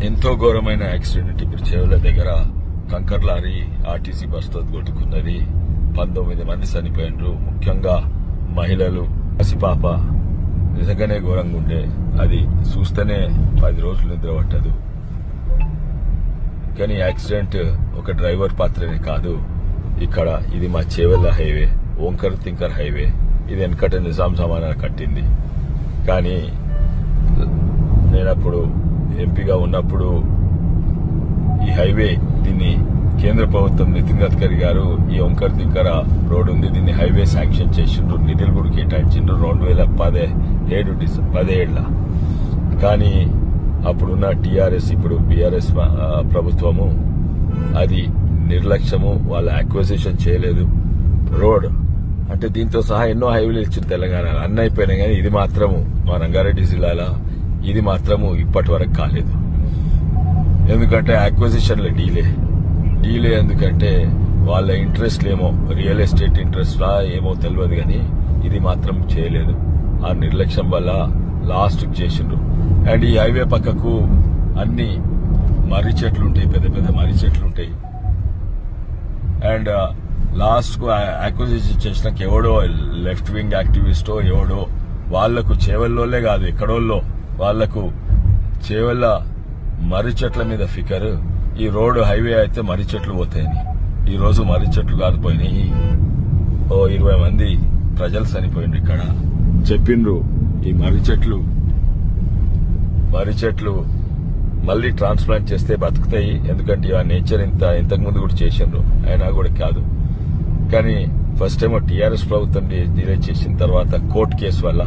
ఎంతో ఘోరమైన యాక్సిడెంట్ ఇప్పుడు చెరువుల దగ్గర కంకర్ లారీ ఆర్టీసీ బస్తో కొట్టుకున్నది. 19 మంది చనిపోయినారు. ముఖ్యంగా మహిళలు, పసిపాప. నిజంగానే ఘోరంగా ఉండే. అది చూస్తేనే 10 రోజులు నిద్ర పట్టదు. కానీ యాక్సిడెంట్ ఒక డ్రైవర్ పాత్రనే కాదు. ఇక్కడ ఇది మా చేవెళ్ల హైవే, ఓంకర్ తింకర్ హైవే. ఇది వెనకట నిజాం జమానా కట్టింది. కానీ నేనప్పుడు ఎంపీగా ఉన్నప్పుడు ఈ హైవే దీన్ని కేంద్ర ప్రభుత్వం నితిన్ గడ్కరీ గారు ఈ ఓంకర్ తింకర రోడ్ ఉంది, దీన్ని హైవే శాంక్షన్ చేసిండ్రు, నిధులు కూడా కేటాయించిండ్రు 2017 కానీ అప్పుడున్న టీఆర్ఎస్ ఇప్పుడు బీఆర్ఎస్ ప్రభుత్వము అది నిర్లక్ష్యము, వాళ్ళ అక్విజిషన్ చేయలేదు. రోడ్ అంటే దీంతో సహా ఎన్నో హైవేలు ఇచ్చిన తెలంగాణలో అన్నీ అయిపోయినాయి. కానీ ఇది మాత్రము మా రంగారెడ్డి జిల్లాలో ఇది మాత్రము ఇప్పటి వరకు కాలేదు. ఎందుకంటే అక్విజిషన్ల డీలే ఎందుకంటే వాళ్ళ ఇంట్రెస్ట్లేమో రియల్ ఎస్టేట్ ఇంట్రెస్ట్లా ఏమో తెలియదు. కానీ ఇది మాత్రం చేయలేదు. ఆ నిర్లక్ష్యం వల్ల లాస్ట్ చేసిండ్రు. అండ్ ఈ హైవే పక్కకు అన్ని మర్రి చెట్లు ఉంటాయి, పెద్ద పెద్ద మర్రి చెట్లు ఉంటాయి. అండ్ లాస్ట్ కు అక్విజిషన్ చేసినాక ఎవడో లెఫ్ట్ వింగ్ యాక్టివిస్టో ఎవడో వాళ్లకు చేవెల్లోనే కాదు ఎక్కడోళ్ళో వాళ్లకు చేవెళ్ళ మర్రి చెట్ల మీద ఫికర్, ఈ రోడ్డు హైవే అయితే మర్రి చెట్లు పోతాయని. ఈ రోజు మర్రి చెట్లు కాకపోయినాయి. 20 మంది ప్రజలు చనిపోయిండ్రు. ఇక్కడ చెప్పిండ్రు ఈ మర్రి చెట్లు మళ్లీ ట్రాన్స్ప్లాంట్ చేస్తే బతుకుతాయి. ఎందుకంటే ఆ నేచర్ ఇంతకుముందు కూడా చేసిండ్రు, అయినా కూడా కాదు. కానీ ఫస్ట్ ఏమో టీఆర్ఎస్ ప్రభుత్వం డిలే చేసిన తర్వాత కోర్టు కేసు వల్ల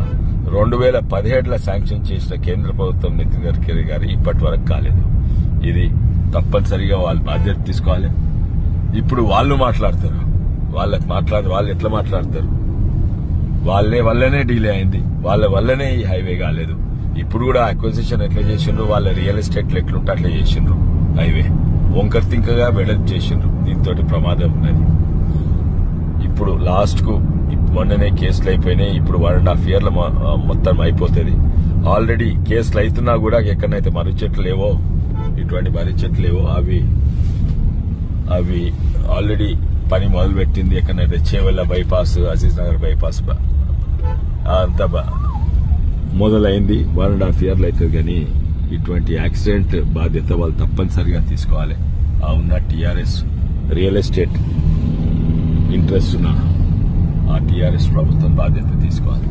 2017లో శాంక్షన్ చేసిన కేంద్ర ప్రభుత్వం నితిన్ గడ్కరీ గారు ఇప్పటి వరకు కాలేదు. ఇది తప్పనిసరిగా వాళ్ళు బాధ్యత తీసుకోవాలి. ఇప్పుడు వాళ్ళు మాట్లాడతారు, వాళ్ళు ఎట్లా మాట్లాడతారు? వాళ్ళ వల్లనే డిలే అయింది, వాళ్ళ వల్లనే ఈ హైవే కాలేదు. ఇప్పుడు కూడా అక్విజిషన్ ఎట్లా చేసిండ్రు, వాళ్ళ రియల్ ఎస్టేట్లు ఎట్లుంటే అట్లా చేసిండ్రు. హైవే వంకర్ తింకగా వెడల్పు చేసిండ్రు. దీంతో ప్రమాదం ఉన్నది. ఇప్పుడు లాస్ట్ కు మొన్ననే కేసులు అయిపోయినాయి. ఇప్పుడు 1.5 yearలో మొత్తం అయిపోతుంది. ఆల్రెడీ కేసులు అవుతున్నా కూడా ఎక్కడైతే మర్రి చెట్లు లేవో, ఇటువంటి మర్రి చెట్లు లేవో అవి ఆల్రెడీ పని మొదలు పెట్టింది. ఎక్కడైతే చేవెళ్ల బైపాస్, అజీజ్ నగర్ బైపాస్ అంతా మొదలైంది. 1.5 yearలో అవుతుంది. కానీ ఇటువంటి యాక్సిడెంట్ బాధ్యత వాళ్ళు తప్పనిసరిగా తీసుకోవాలి. ఆ ఉన్న టీఆర్ఎస్ రియల్ ఎస్టేట్ ఇంట్రెస్ట్ ఉన్న ఆ టీఆర్ఎస్ ప్రభుత్వం బాధ్యత తీసుకోవాలి.